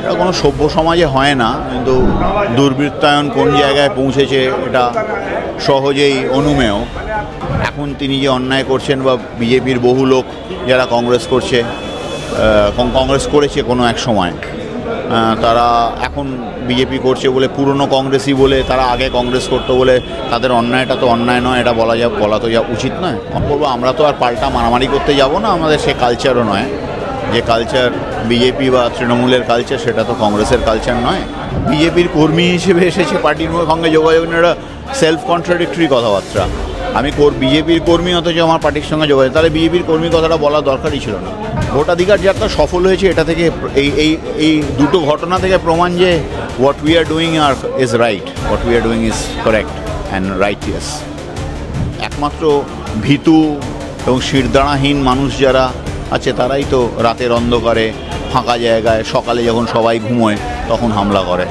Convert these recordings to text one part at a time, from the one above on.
এটা কোনো সভ্য সমাজে হয় না, কিন্তু দুর্বৃত্তায়ন কোন জায়গায় পৌঁছেছে এটা সহজেই অনুমেয়। এখন তিনি যে অন্যায় করছেন বা বিজেপির বহু লোক যারা কংগ্রেস করেছে কোনো এক সময়, তারা এখন বিজেপি করছে বলে, পুরনো কংগ্রেসই বলে, তারা আগে কংগ্রেস করতো বলে তাদের অন্যায়টা তো অন্যায় নয়, এটা বলা তো উচিত নয়। বলবো আমরা তো আর পাল্টা মারামারি করতে যাব না, আমাদের সে কালচারও নয়। যে কালচার বিজেপি বা তৃণমূলের কালচার, সেটা তো কংগ্রেসের কালচার নয়। বিজেপির কর্মী হিসেবে এসেছে, পার্টির সঙ্গে যোগাযোগ নিয়ে একটা সেলফ কন্ট্রাডিক্টরি কথাবার্তা। আমি বিজেপির কর্মী অথচ আমার পার্টির সঙ্গে যোগাযোগ, তাহলে বিজেপির কর্মী কথাটা বলার দরকারই ছিল না। ভোটাধিকার যাত্রা সফল হয়েছে, এটা থেকে এই দুটো ঘটনা থেকে প্রমাণ যে what we are doing is right, what we are doing is correct and righteous. একমাত্র ভীতু এবং শিরদাঁড়াহীন মানুষ যারা আছে তারাই তো রাতের অন্ধকারে ফাঁকা জায়গায় সকালে যখন সবাই ঘুমোয় তখন হামলা করে।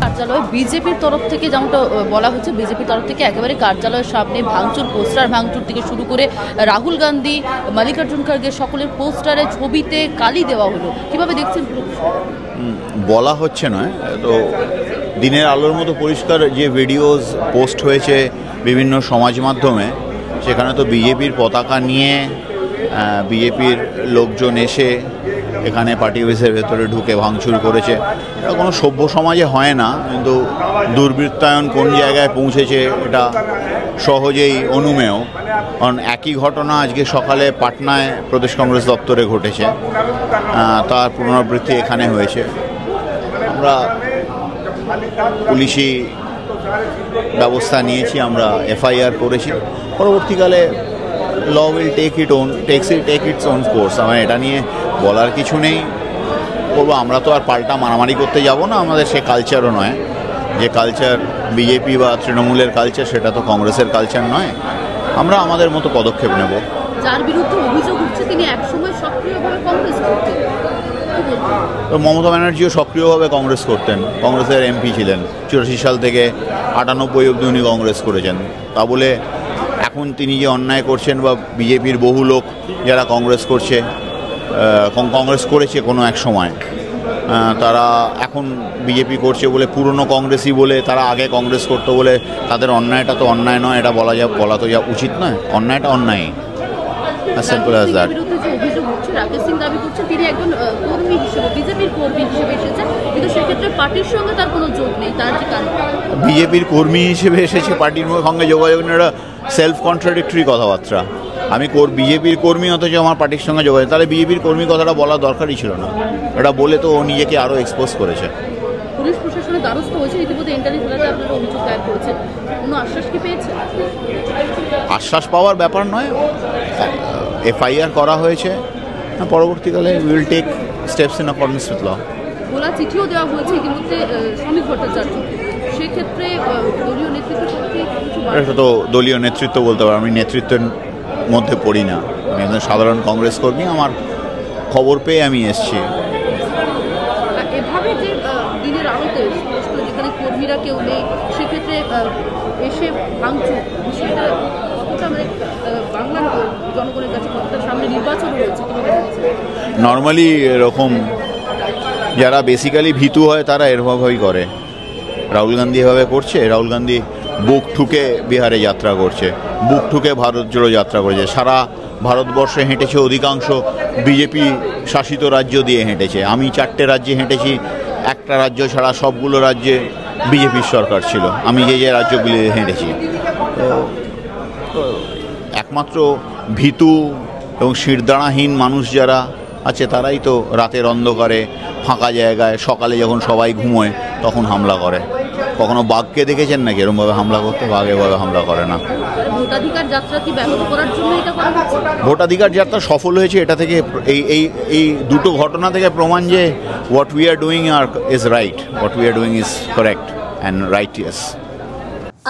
কার্যালয় বিজেপির তরফ থেকে যেমনটা বলা হচ্ছে, বিজেপির তরফ থেকে একেবারে কার্যালয়ের সামনে ভাঙচুর, পোস্টার ভাঙচুর থেকে শুরু করে রাহুল গান্ধী, মল্লিকার্জুন খার্গে সকলের পোস্টারে, ছবিতে কালি দেওয়া হলো। কিভাবে দেখছেন? বলা হচ্ছে নয় তো, দিনের আলোর মতো পরিষ্কার যে ভিডিওস পোস্ট হয়েছে বিভিন্ন সমাজ মাধ্যমে, সেখানে তো বিজেপির পতাকা নিয়ে বিজেপির লোকজন এসে এখানে পার্টি অফিসের ভেতরে ঢুকে ভাঙচুর করেছে। এটা কোনো সভ্য সমাজে হয় না, কিন্তু দুর্বৃত্তায়ন কোন জায়গায় পৌঁছেছে এটা সহজেই অনুমেয়। কারণ একই ঘটনা আজকে সকালে পাটনায় প্রদেশ কংগ্রেস দপ্তরে ঘটেছে, তার পুনরাবৃত্তি এখানে হয়েছে। আমরা পুলিশি ব্যবস্থা নিয়েছি, আমরা এফআইআর করেছি। পরবর্তীকালে law will take its own course. আমার এটা নিয়ে বলার কিছু নেই। বলবো আমরা তো আর পাল্টা মারামারি করতে যাব না, আমাদের সে কালচারও নয়। যে কালচার বিজেপি বা তৃণমূলের কালচার, সেটা তো কংগ্রেসের কালচার নয়। আমরা আমাদের মতো পদক্ষেপ নেব। যার বিরুদ্ধে অভিযোগ উঠছে তিনি একসময় সক্রিয়ভাবে কংগ্রেস করতেন, মমতা ব্যানার্জিও সক্রিয়ভাবে কংগ্রেস করতেন, কংগ্রেসের এমপি ছিলেন 84 সাল থেকে 98 অবধি উনি কংগ্রেস করেছেন। তা বলে এখন তিনি যে অন্যায় করছেন বা বিজেপির বহু লোক যারা কংগ্রেস করেছে কোনো এক সময়, তারা এখন বিজেপি করছে বলে, পুরনো কংগ্রেসই বলে, তারা আগে কংগ্রেস করতো বলে তাদের অন্যায়টা তো অন্যায় নয়, এটা বলা তো উচিত নয়। অন্যায়টা অন্যায়। Simple as that. Rakesh Singh দাবি করছে তিনি একজন কর্মী হিসেবে, বিজেপির কর্মী হিসেবে এসেছেন, কিন্তু সেক্ষেত্রে পার্টির সঙ্গে তার কোনো যোগ নেই। তার যে কারণ বিজেপির কর্মী হিসেবে এসেছে, পার্টির সঙ্গে যোগাযোগ নিয়ে একটা সেলফ কন্ট্রাডিক্টরি কথাবার্তা। আমি বিজেপির কর্মী অথচ আমার পার্টির সঙ্গে যোগাযোগ, তাহলে বিজেপির কর্মী কথাটা বলার দরকারই ছিল না। এটা বলে তো ও নিজেকে আরও এক্সপোজ করেছে। পুলিশ প্রশাসনের দ্বারস্থ হয়েছে, ইতিমধ্যে ইন্টারনেট খেলাতে আপনারা অভিযোগ দায়ের করেছেন, কোনো আশ্বাস কি পেয়েছে? আশ্বাস পাওয়ার ব্যাপার নয়, এফআইআর করা হয়েছে। পরবর্তীকালে will take steps in accordance with law. খোলা চিঠিও দেওয়া হয়েছে ইতিমধ্যে শ্রমিক ভট্টাচার্য, সেক্ষেত্রে দলীয় নেতৃত্ব এটা তো দলীয় নেতৃত্ব বলতে পারো, আমি নেতৃত্বের মধ্যে পড়ি না। আমি একজন সাধারণ কংগ্রেস কর্মী, আমার খবর পেয়ে আমি এসছি। এভাবে যে দিনের আলোতে স্পষ্ট যেখানে কর্মীরা কেউ নেই, সেক্ষেত্রে এসে ভাঙচুর বিষয়টা কতটা মানে বাংলার জনগণের কাছে কতটা, সামনে নির্বাচন রয়েছে, নর্মালি এরকম যারা বেসিক্যালি ভীতু হয় তারা এরভাবেই করে। রাহুল গান্ধী এভাবে করছে। রাহুল গান্ধী বুক ঠুকে বিহারে যাত্রা করছে, বুক ঠুকে ভারত জুড়ে যাত্রা করেছে, সারা ভারতবর্ষে হেঁটেছে, অধিকাংশ বিজেপি শাসিত রাজ্য দিয়ে হেঁটেছে। আমি 4টে রাজ্যে হেঁটেছি, একটা রাজ্য ছাড়া সবগুলো রাজ্যে বিজেপির সরকার ছিল, আমি যে রাজ্যগুলি হেঁটেছি। তো একমাত্র ভীতু এবং শিরদাঁড়াহীন মানুষ যারা আছে তারাই তো রাতের অন্ধকারে ফাঁকা জায়গায় সকালে যখন সবাই ঘুমোয় তখন হামলা করে। কখনো বাঘকে দেখেছেন নাকি এরকমভাবে হামলা করতে? বাঘ এভাবে হামলা করে না। ভোটাধিকার যাত্রা কি ব্যাহত করার জন্য এটা করা হচ্ছে? ভোটাধিকার যাত্রা সফল হয়েছে, এটা থেকে এই দুটো ঘটনা থেকে প্রমাণ যে what we are doing is right, what we are doing is correct and righteous.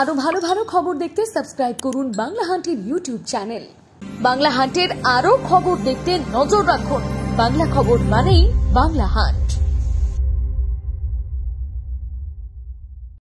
আরো ভালো ভালো খবর দেখতে সাবস্ক্রাইব করুন বাংলা হান্টের ইউটিউব চ্যানেল। বাংলা হান্টের আরো খবর দেখতে নজর রাখুন। বাংলা খবর মানেই বাংলা হান্ট।